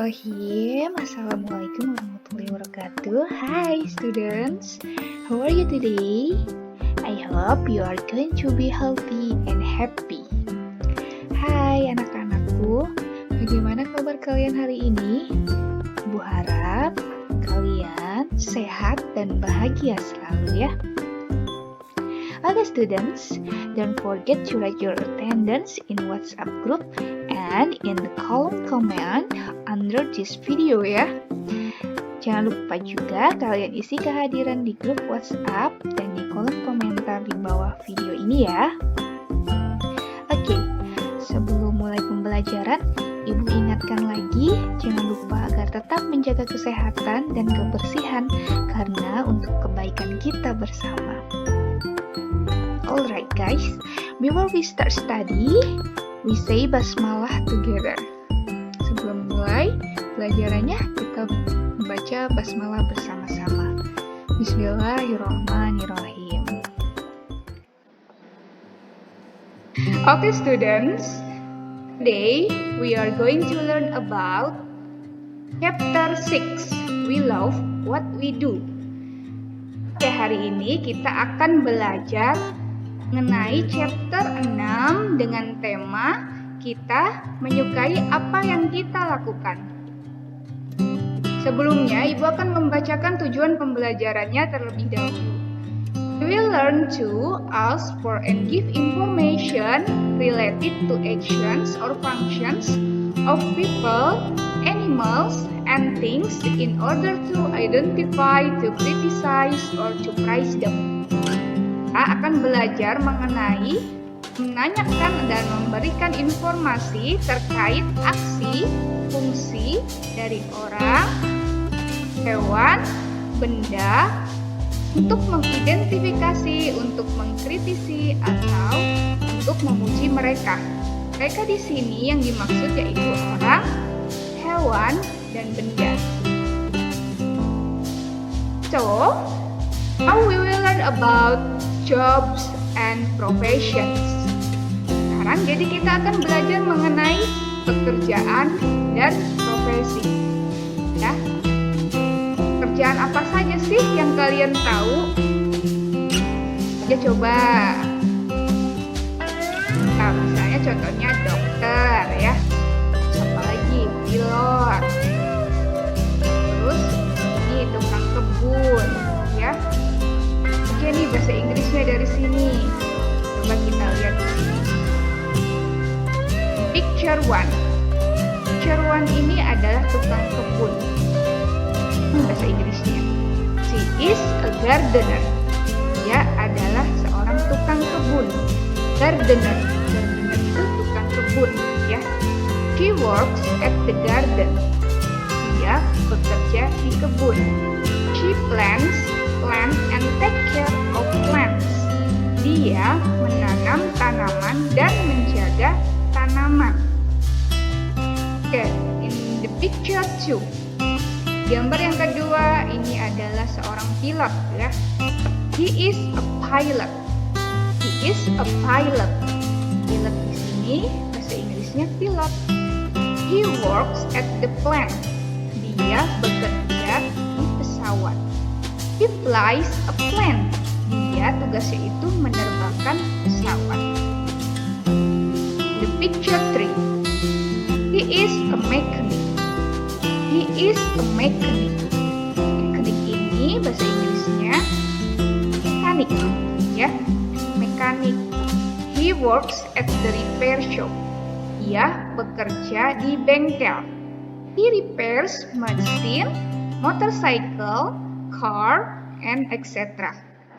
Bismillahirrahmanirrahim. Assalamualaikum warahmatullahi wabarakatuh. Hi students, how are you today? I hope you are going to be healthy and happy. Hai anak-anakku, bagaimana kabar kalian hari ini? Bu harap kalian sehat dan bahagia selalu ya. Okay students, don't forget to write your attendance in WhatsApp group and in the column comment under this video ya. Jangan lupa juga kalian isi kehadiran di grup WhatsApp dan di kolom komentar di bawah video ini ya. Oke, sebelum mulai pembelajaran, Ibu ingatkan lagi, jangan lupa agar tetap menjaga kesehatan dan kebersihan karena untuk kebaikan kita bersama. Alright guys, before we start study, we say basmalah together. Sebelum mulai pelajarannya, kita membaca basmalah bersama-sama. Bismillahirrahmanirrahim. Okay students, today we are going to learn about chapter 6. We love what we do. Oke, hari ini kita akan belajar mengenai chapter 6 dengan tema kita menyukai apa yang kita lakukan. Sebelumnya, Ibu akan membacakan tujuan pembelajarannya terlebih dahulu. We will learn to ask for and give information related to actions or functions of people, animals, and things in order to identify, to criticize, or to praise them. Kita akan belajar mengenai menanyakan dan memberikan informasi terkait aksi, fungsi dari orang, hewan, benda untuk mengidentifikasi, untuk mengkritisi, atau untuk memuji mereka. Mereka di sini yang dimaksud yaitu orang, hewan, dan benda. So, now we will learn about jobs and professions. Sekarang jadi kita akan belajar mengenai pekerjaan dan profesi. Ya. Pekerjaan apa saja sih yang kalian tahu? Ya coba. Nah, misalnya contohnya dokter ya. Apalagi pilot. Terus ini tukang kebun ya. Oke nih bahasa Inggrisnya dari sini. Coba kita lihat di sini. Picture 1. Picture 1 ini adalah tukang kebun. Bahasa Inggrisnya. She is a gardener. Dia adalah seorang tukang kebun. Gardener. Gardener itu tukang kebun ya. She works at the garden. Dia bekerja di kebun. She plants and take care of plants. Dia menanam tanaman dan menjaga tanaman. Okay, in the picture 2. Gambar yang kedua ini adalah seorang pilot ya. He is a pilot. He is a pilot. Pilot di sini bahasa Inggrisnya pilot. He works at the plant. Dia bekerja di pesawat. He flies a plane. Dia tugasnya itu menerbangkan pesawat. The picture 3. He is a mechanic. He is a mechanic. Mechanic ini bahasa Inggrisnya mekanik ya. Mekanik. He works at the repair shop. Dia bekerja di bengkel. He repairs machine, motorcycle, car, and etc.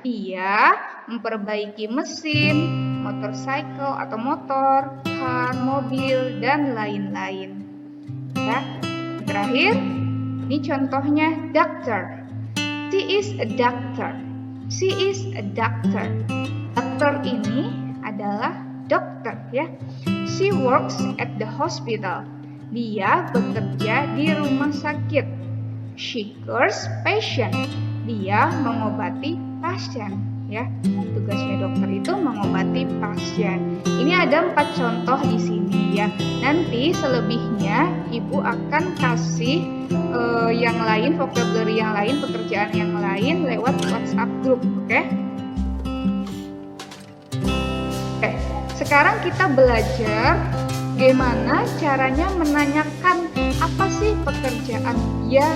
Dia memperbaiki mesin, motorcycle atau motor, car, mobil, dan lain-lain. Ya. Terakhir, ini contohnya doctor. She is a doctor. She is a doctor. Dokter ini adalah dokter ya. She works at the hospital. Dia bekerja di rumah sakit. She cures patient. Dia mengobati pasien. ya. Tugasnya dokter itu mengobati pasien. Ini ada 4 contoh di sini ya. Nanti selebihnya ibu akan kasih yang lain, vocabulary yang lain, pekerjaan yang lain lewat WhatsApp group, oke? Oke, sekarang kita belajar gimana caranya menanyakan apa sih pekerjaan dia,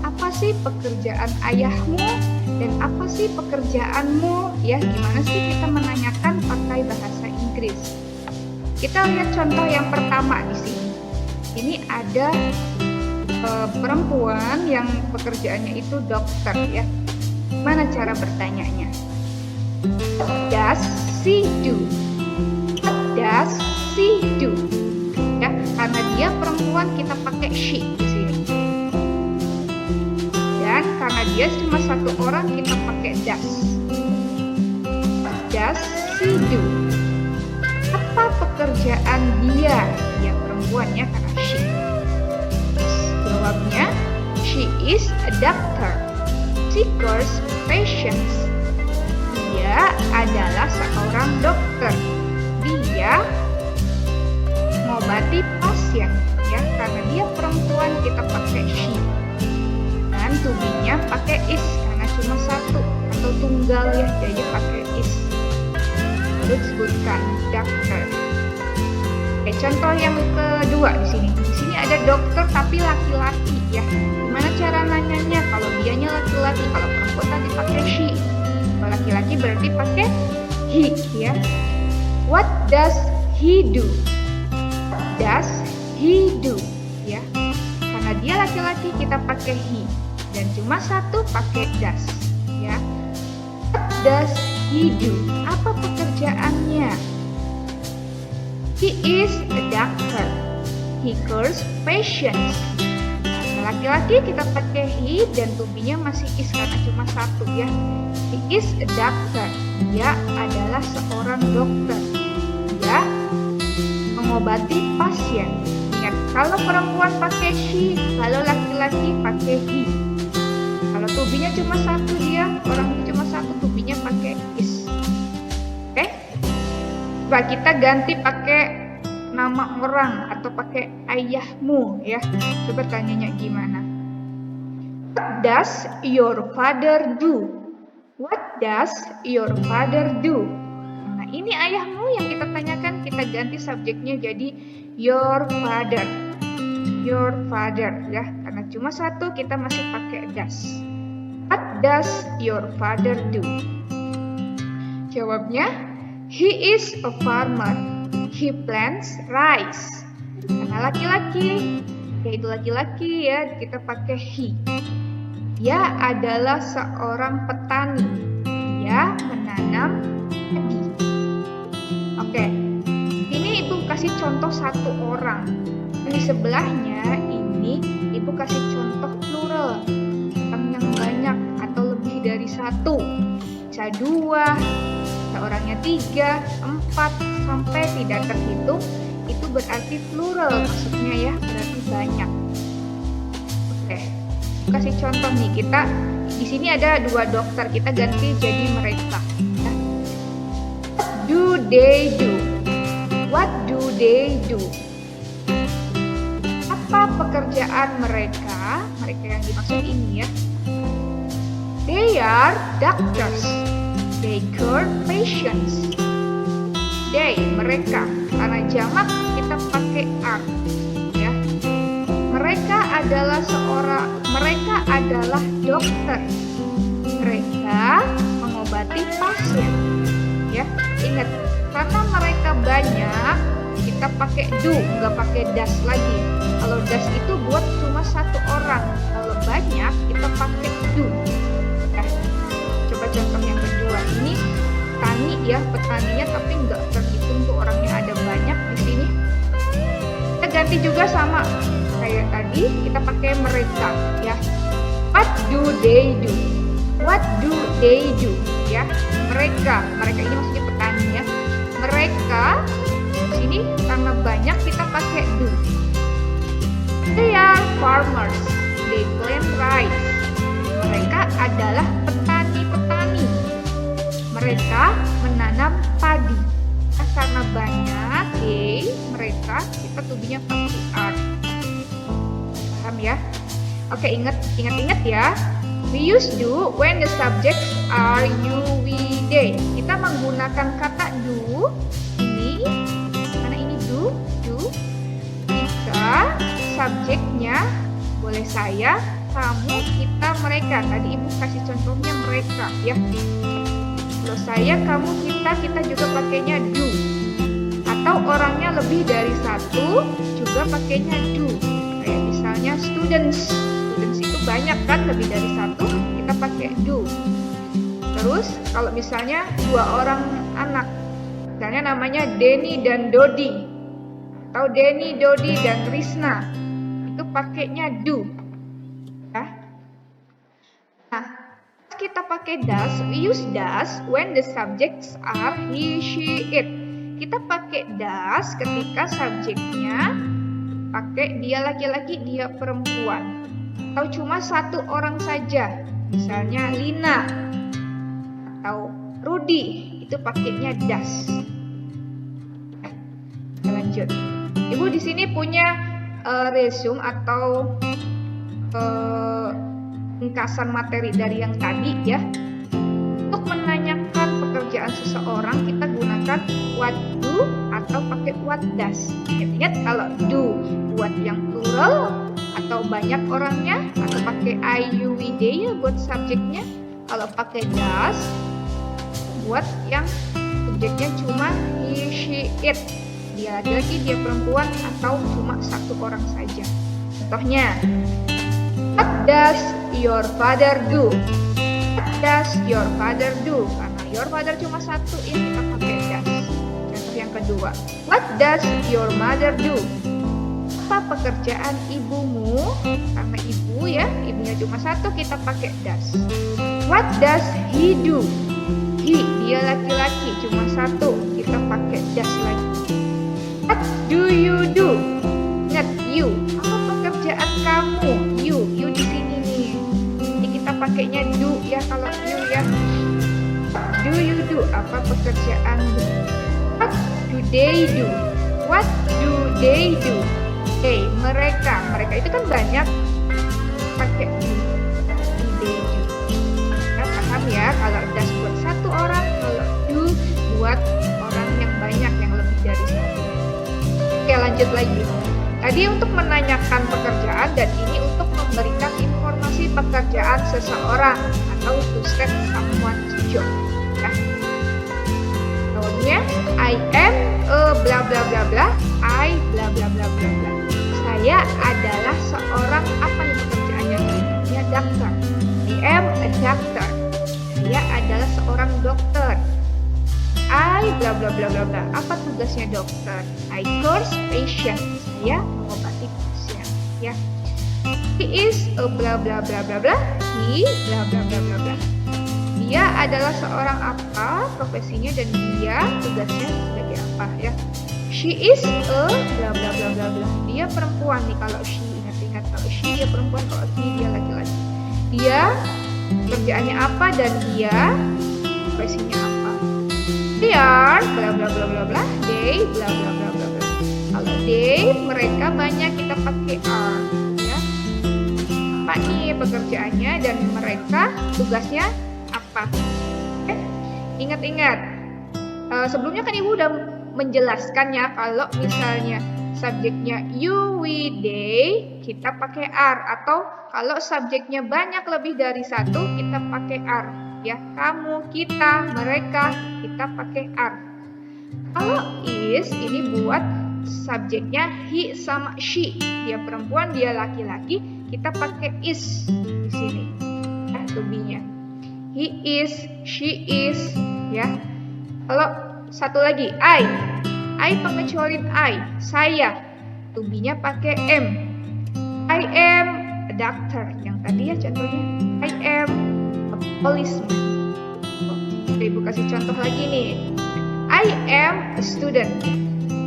apa sih pekerjaan ayahmu, dan apa sih pekerjaanmu, ya. Gimana sih kita menanyakan pakai bahasa Inggris? Kita lihat contoh yang pertama di sini. Ini ada perempuan yang pekerjaannya itu dokter, ya. Mana cara bertanyanya? Does she do? What does she do? Ya, karena dia perempuan kita pakai she di sini. Dan karena dia cuma satu orang kita pakai does. Does she do? Apa pekerjaan dia? Dia perempuan ya, karena she. Jawabnya, she is a doctor. She cures patients. Dia adalah seorang dokter. Dia mengobati pasien, ya. Karena dia perempuan kita pakai she. Dan to be-nya pakai is karena cuma satu atau tunggal ya, jadi pakai is. Lalu disebutkan dokter. Oke, contoh yang kedua di sini. Di sini ada dokter tapi laki-laki ya. Gimana cara nanyanya? Kalau dianya laki-laki, kalau perempuan tadi pakai she. Kalau laki-laki berarti pakai he ya. What does he do? Does he do? Ya. Karena dia laki-laki kita pakai he dan cuma satu pakai does ya. What does he do? Apa pekerjaannya? He is a doctor. He cures patients. Nah, laki-laki kita pakai he dan to be-nya masih is karena cuma satu ya. He is a doctor. Dia adalah seorang dokter. Dia mengobati pasien. Ingat, kalau perempuan pakai she, kalau laki-laki pakai he. Kalau to be-nya cuma satu dia, orang itu cuma satu, to be-nya pakai is. Oke? Coba kita ganti pakai nama orang atau pakai ayahmu ya. Coba tanyanya gimana? What does your father do? What does your father do? Nah, ini ayahmu yang kita tanyakan, kita ganti subjeknya jadi your father. Your father ya. Karena cuma satu kita masih pakai does. What does your father do? Jawabnya, he is a farmer. He plants rice. Karena laki-laki, yaitu laki-laki ya, kita pakai he. Dia adalah seorang petani. Dia menanam padi. Oke, ini ibu kasih contoh satu orang. Dan di sebelahnya ini ibu kasih contoh plural, orang yang banyak atau lebih dari satu. Bisa 2, orangnya 3, 4, sampai tidak terhitung, itu berarti plural maksudnya ya, berarti banyak. Oke, kasih contoh nih, kita di sini ada 2 dokter, kita ganti jadi mereka. What do they do? What do they do? Apa pekerjaan mereka? Mereka yang dimaksud ini ya. They are doctors. They cure patients. They, mereka, karena jamak kita pakai are ya. Mereka adalah dokter. Mereka mengobati pasien ya. Ingat, karena mereka banyak kita pakai do, nggak pakai does lagi. Kalau does itu buat cuma satu orang, kalau banyak kita pakai do. Coba contoh yang kedua, ini petani ya, petaninya tapi nggak terhitung tuh orangnya ada banyak di sini. Kita ganti juga sama kayak tadi, kita pakai mereka ya. What do they do? What do they do? Ya, mereka ini maksudnya petani ya. Mereka di sini karena banyak kita pakai do. They are farmers. They plant rice. Mereka adalah petani. mereka menanam padi. Karena banyak, mereka, kita to-be-nya pakai are. Paham ya? Oke, ingat ya. We use do when the subjects are you, we, they. Kita menggunakan kata do ini, karena ini do, jika subjeknya boleh saya, kamu, kita, mereka. Tadi ibu kasih contohnya mereka ya. Kalau saya, kamu, kita juga pakainya do. Atau orangnya lebih dari satu juga pakainya do. Kayak misalnya students itu banyak kan, lebih dari satu, kita pakai do. Terus kalau misalnya 2 orang anak, misalnya namanya Denny dan Dodi, atau Denny, Dodi dan Risna, itu pakainya do ya. Nah, kita pakai does, we use does when the subjects are he, she, it. Kita pakai does ketika subjeknya pakai dia laki-laki, dia perempuan, atau cuma satu orang saja, misalnya Lina atau Rudy, itu pakainya does. Kita lanjut. Ibu di sini punya resume atau ringkasan materi dari yang tadi ya. Untuk menanyakan pekerjaan seseorang, kita gunakan what do atau pakai what does. Ingat kalau do buat yang plural atau banyak orangnya, atau pakai I, you, we, they ya buat subjeknya. Kalau pakai does buat yang subjeknya cuma he, she, it, dia laki-laki, dia perempuan, atau cuma satu orang saja. Contohnya, what does your father do? What does your father do? Karena your father cuma satu, ya kita pakai does. Contoh yang kedua, what does your mother do? Apa pekerjaan ibumu? Karena ibu ya, ibunya cuma satu, kita pakai does. What does he do? He, dia laki-laki, cuma satu, kita pakai does lagi. What do you do? Ingat you, apa pekerjaan kamu? You di sini nih. Jadi kita pakainya do ya kalau you ya. Do you do? Apa pekerjaanmu? What do they do? What do they do? Mereka itu kan banyak, pakai do they do. Kita paham ya, kalau does buat satu orang, kalau do buat orang yang banyak, yang lebih dari satu. Oke, lanjut lagi. Tadi untuk menanyakan pekerjaan, dan ini untuk memberikan informasi pekerjaan seseorang atau to set someone's job. Ya. Contohnya, I am a bla bla bla bla, I bla bla bla bla bla. Saya adalah seorang, apa nih pekerjaannya? Dia dokter. I am a doctor. Dia adalah seorang dokter. I bla bla bla bla bla. Apa tugasnya dokter? I cure patient. Saya mengobati pasien. Ya. He is a bla bla bla bla bla. He bla bla bla bla bla. Dia adalah seorang apa profesinya, dan dia tugasnya sebagai apa ya? She is a bla bla bla bla bla. Dia perempuan nih kalau she, ingat kalau she dia perempuan, kalau he dia laki-laki. Dia kerjaannya apa dan dia profesinya apa? They are bla bla bla bla bla. They bla bla bla bla bla. Kalau they, mereka banyak, kita pakai are ya. Apa nih pekerjaannya dan mereka tugasnya apa? Ingat-ingat. Sebelumnya kan ibu udah menjelaskan ya, kalau misalnya subjeknya you, we, they, kita pakai are, atau kalau subjeknya banyak lebih dari satu, kita pakai are ya. Kamu, kita, mereka, kita pakai are. Kalau is, ini buat subjeknya he sama she, dia perempuan, dia laki-laki, kita pakai is di sini ya, to be-nya. He is, she is ya. Kalau satu lagi, I pengecualian I, saya, to be-nya pakai am. I am a doctor, yang tadi ya contohnya. I am a policeman. Oke, ibu kasih contoh lagi nih. I am a student.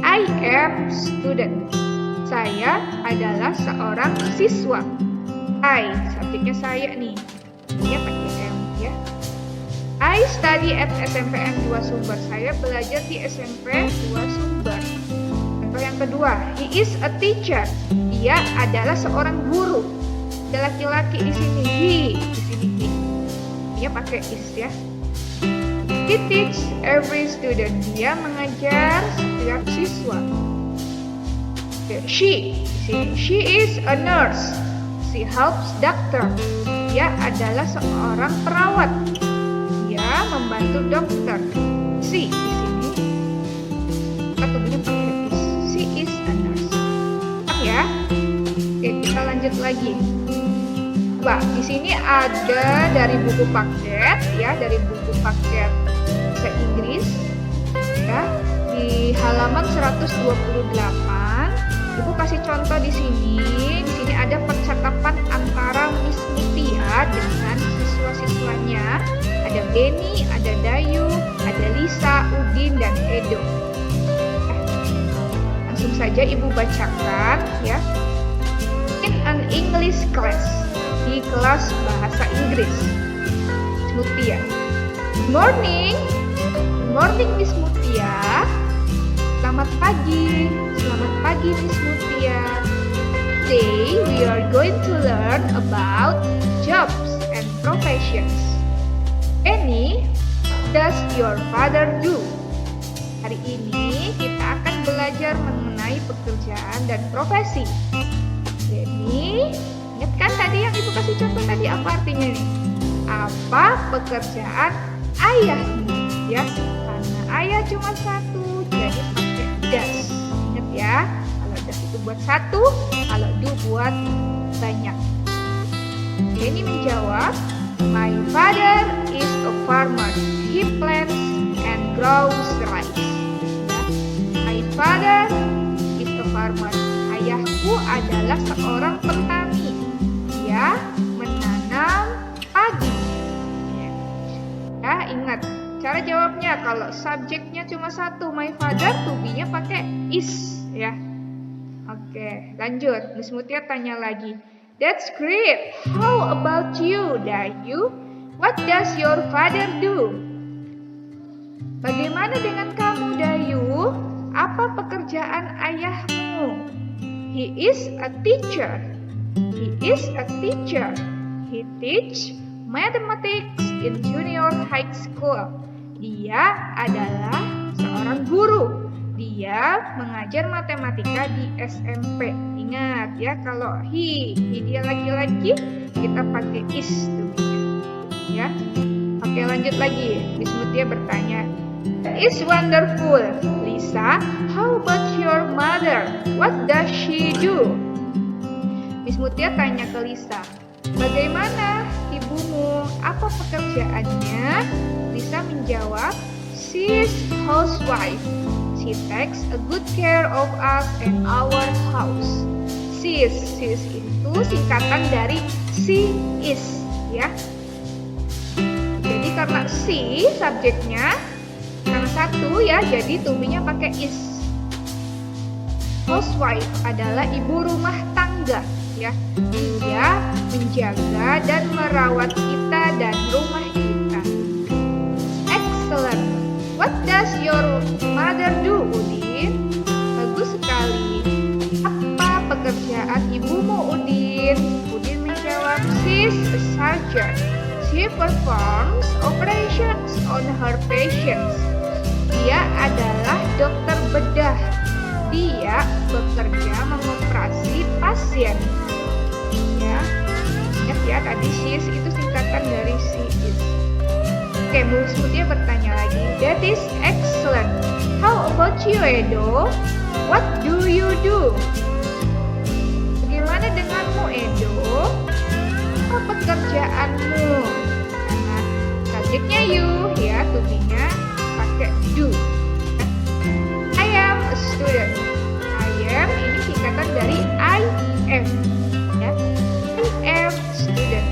I am student. Saya adalah seorang siswa. I, subjeknya saya nih. Dia pakai am ya. I study at SMPN 2 Sumber. Saya belajar di SMP 2 Sumber. Contoh yang kedua, he is a teacher. Dia adalah seorang guru. Ada laki-laki di sini, di sini he. Dia pakai is ya. He teach every student. Dia mengajar setiap siswa. She, di sini, she is a nurse. She helps doctor. Dia adalah seorang perawat. Dia membantu dokter. She, di sini, kita tubuhnya pakai is. She is a nurse. Ya. Oke, kita lanjut lagi. Wah, di sini ada dari buku paket ya, dari buku paket bahasa Inggris ya, di halaman 128. Ibu kasih contoh di sini. Di sini ada percakapan antara Miss Mutia dengan siswa-siswanya. Ada Benny, ada Dayu, ada Lisa, Udin, dan Edo. Langsung saja Ibu bacakan ya. In an English class, di kelas bahasa Inggris. Miss Mutia. Good morning. Good morning Miss Mutia. Selamat pagi. Selamat pagi Miss Mutia. Today we are going to learn about jobs and professions. Benny, what does your father do? Hari ini kita akan belajar mengenai pekerjaan dan profesi. Benny, ingat kan tadi yang Ibu kasih contoh tadi apa artinya nih? Apa pekerjaan ayahmu? Ya, karena ayah cuma satu, jadi pakai does. Ingat ya, kalau does itu buat satu, kalau do buat banyak. Benny menjawab, my father is a farmer. He plants and grows rice. Ya, my father is a farmer. Ayahku adalah seorang petani. Dia menanam padi. Ya, ingat cara jawabnya. Kalau subjeknya cuma satu, my father, to be-nya pakai is ya. Oke, lanjut. Miss Mutia tanya lagi. That's great. How about you, Dayu? What does your father do? Bagaimana dengan kamu, Dayu? Apa pekerjaan ayahmu? He is a teacher. He is a teacher. He teach mathematics in junior high school. Dia adalah seorang guru. Dia mengajar matematika di SMP. Ingat ya, kalau he dia laki-laki, kita pakai is tuh. Ya. Oke, lanjut lagi. Miss Mutia bertanya, that is wonderful. Lisa, how about your mother? What does she do? Miss Mutia tanya ke Lisa, bagaimana ibumu? Apa pekerjaannya? Lisa menjawab, she's housewife. She takes a good care of us and our house. She's itu singkatan dari she is ya. Jadi karena she subjeknya karena satu ya, jadi to be-nya pakai is. Housewife adalah ibu rumah tangga ya. Dia menjaga dan merawat kita dan rumah kita. Excellent. What does your mother do, Udin? Bagus sekali. Apa pekerjaan ibumu, Udin? Udin menjawab, she's a surgeon. She performs operations on her patients. Dia adalah dokter bedah. Dia bekerja mengoperasi pasien. Ya, ingat ya tadi she itu singkatan dari she is. Oke, Miss Mutia bertanya lagi. That is excellent. How about you, Edo? What do you do? Bagaimana denganmu, Edo? Apa pekerjaanmu? Karena subjeknya you, ya, to be-nya pakai do. I am a student. I am ini singkatan dari I am. Ya, I am student.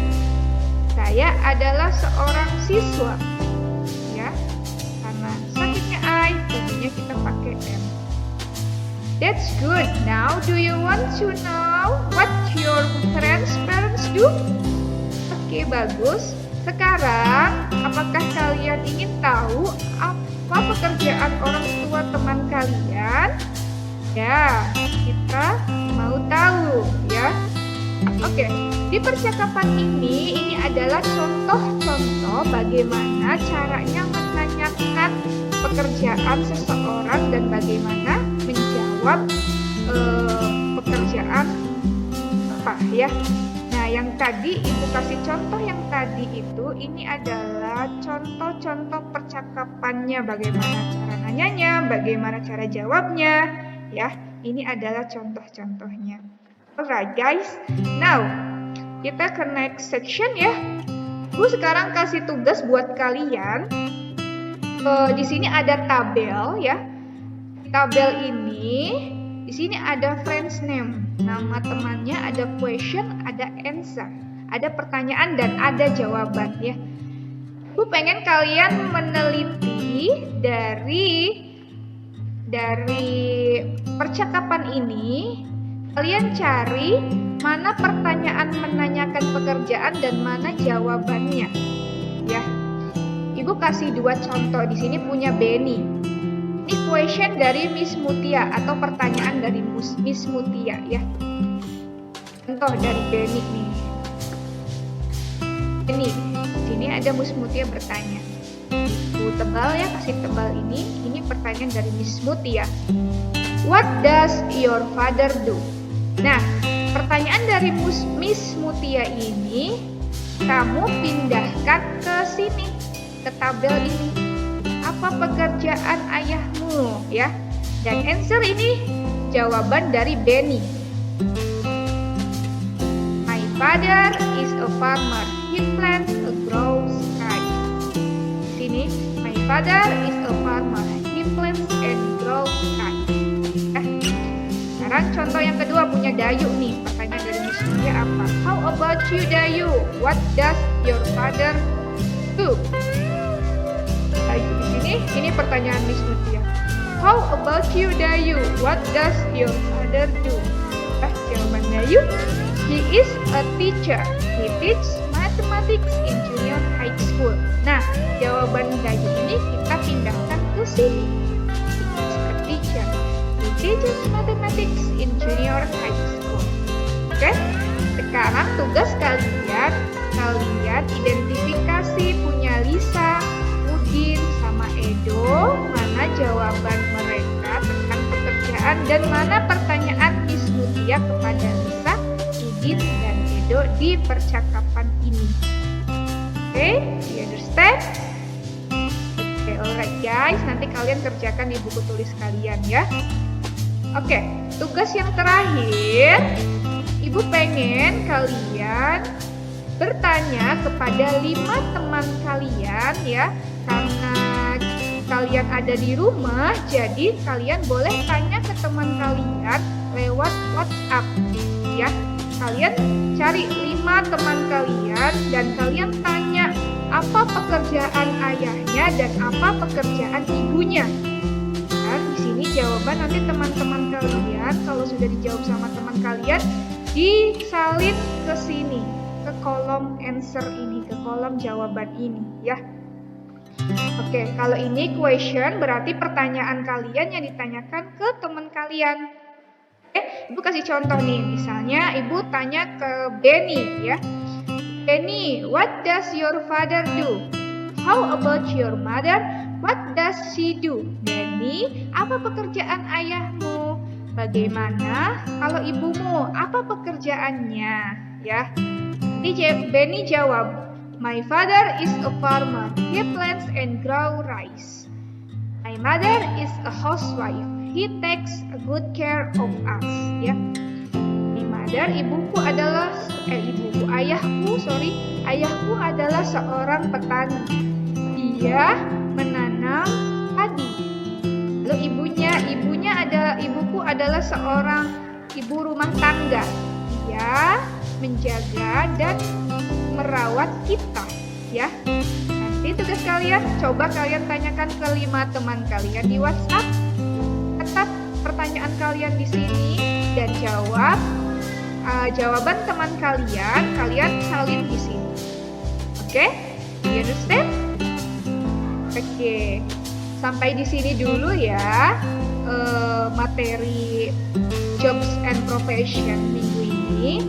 Saya adalah seorang siswa. Kita pakai am. That's good. Now, do you want to know what your parents do? Oke, bagus. Sekarang, apakah kalian pekerjaan orang tua teman kalian? Ya, kita mau tahu ya. Oke, di percakapan ini adalah contoh-contoh bagaimana caranya menanyakan pekerjaan seseorang dan bagaimana menjawab pekerjaan apa ya. Nah, yang tadi Ibu kasih contoh yang tadi itu, ini adalah contoh-contoh percakapannya, bagaimana cara nanyanya, bagaimana cara jawabnya, ya. Ini adalah contoh-contohnya. Alright guys, now kita ke next section ya. Bu sekarang kasih tugas buat kalian. Di sini ada tabel ya. Tabel ini di sini ada friend's name, nama temannya, ada question, ada answer, ada pertanyaan dan ada jawaban ya. Bu pengen kalian meneliti dari percakapan ini. Kalian cari mana pertanyaan menanyakan pekerjaan dan mana jawabannya. Ya. Ibu kasih dua contoh di sini punya Benny. Ini question dari Miss Mutia atau pertanyaan dari Miss Mutia ya. Contoh dari Benny nih. Ini, sini ada Miss Mutia bertanya. Bu tebal ya, kasih tebal ini. Ini pertanyaan dari Miss Mutia. What does your father do? Nah, pertanyaan dari Miss Mutia ini kamu pindahkan ke sini, ke tabel ini. Apa pekerjaan ayahmu ya? Dan answer ini jawaban dari Benny. My father is a farmer. He plants and grows rice. Sini, my father is a farmer. He plants and grows rice. Sekarang contoh yang kedua punya Dayu nih. Pertanyaan dari Miss Mutia apa? How about you Dayu? What does your father do? Dayu di sini, ini pertanyaan Miss Mutia. How about you Dayu? What does your father do? Jawaban Dayu, he is a teacher. He teaches mathematics in junior high school. Nah, jawaban Dayu ini kita pindahkan ke sini. He is a teacher. He teaches mathematics in junior high school. Oke? Sekarang tugas kalian identifikasi punya Lisa, Udin, sama Edo, mana jawaban mereka tentang pekerjaan dan mana pertanyaan Miss Mutia kepada Lisa, Udin, dan Edo di percakapan ini. Oke, you understand? Oke, alright guys, nanti kalian kerjakan di buku tulis kalian ya. Oke, tugas yang terakhir, Ibu pengen kalian bertanya kepada 5 teman kalian ya. Karena kalian ada di rumah, jadi kalian boleh tanya ke teman kalian lewat WhatsApp ya. Kalian cari 5 teman kalian dan kalian tanya apa pekerjaan ayahnya dan apa pekerjaan ibunya. Di sini jawaban nanti teman-teman kalian kalau sudah dijawab sama teman kalian disalin ke sini, ke kolom answer ini, ke kolom jawaban ini ya. Oke, kalau ini question berarti pertanyaan kalian yang ditanyakan ke teman kalian. Ibu kasih contoh nih, misalnya Ibu tanya ke Benny ya. Benny, what does your father do? How about your mother? What does she do? Benny, apa pekerjaan ayahmu? Bagaimana kalau ibumu? Apa pekerjaannya? Ya. Nanti Benny jawab, my father is a farmer. He plants and grow rice. My mother is a housewife. He takes a good care of us. Ya. My mother, ayahku adalah seorang petani. Dia menanam padi. Lalu ibuku adalah seorang ibu rumah tangga. Dia menjaga dan merawat kita, ya. Nanti tugas kalian, coba kalian tanyakan ke 5 teman kalian di WhatsApp. Catat pertanyaan kalian di sini dan jawab jawaban teman kalian salin di sini. Oke? You understand? Oke. Sampai di sini dulu ya materi jobs and profession minggu ini.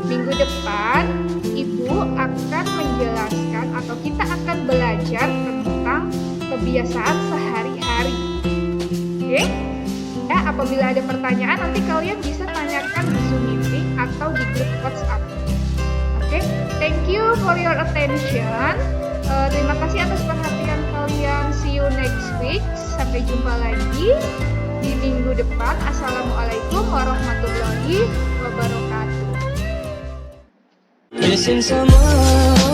Minggu depan Ibu akan menjelaskan atau kita akan belajar tentang kebiasaan sehari-hari. Oke? Ya, apabila ada pertanyaan nanti kalian bisa tanyakan di Zoom meeting atau di grup WhatsApp. Oke? Thank you for your attention. Terima kasih atas perhatian kalian. See you next week. Sampai jumpa lagi di minggu depan. Assalamualaikum warahmatullahi wabarakatuh. Missing someone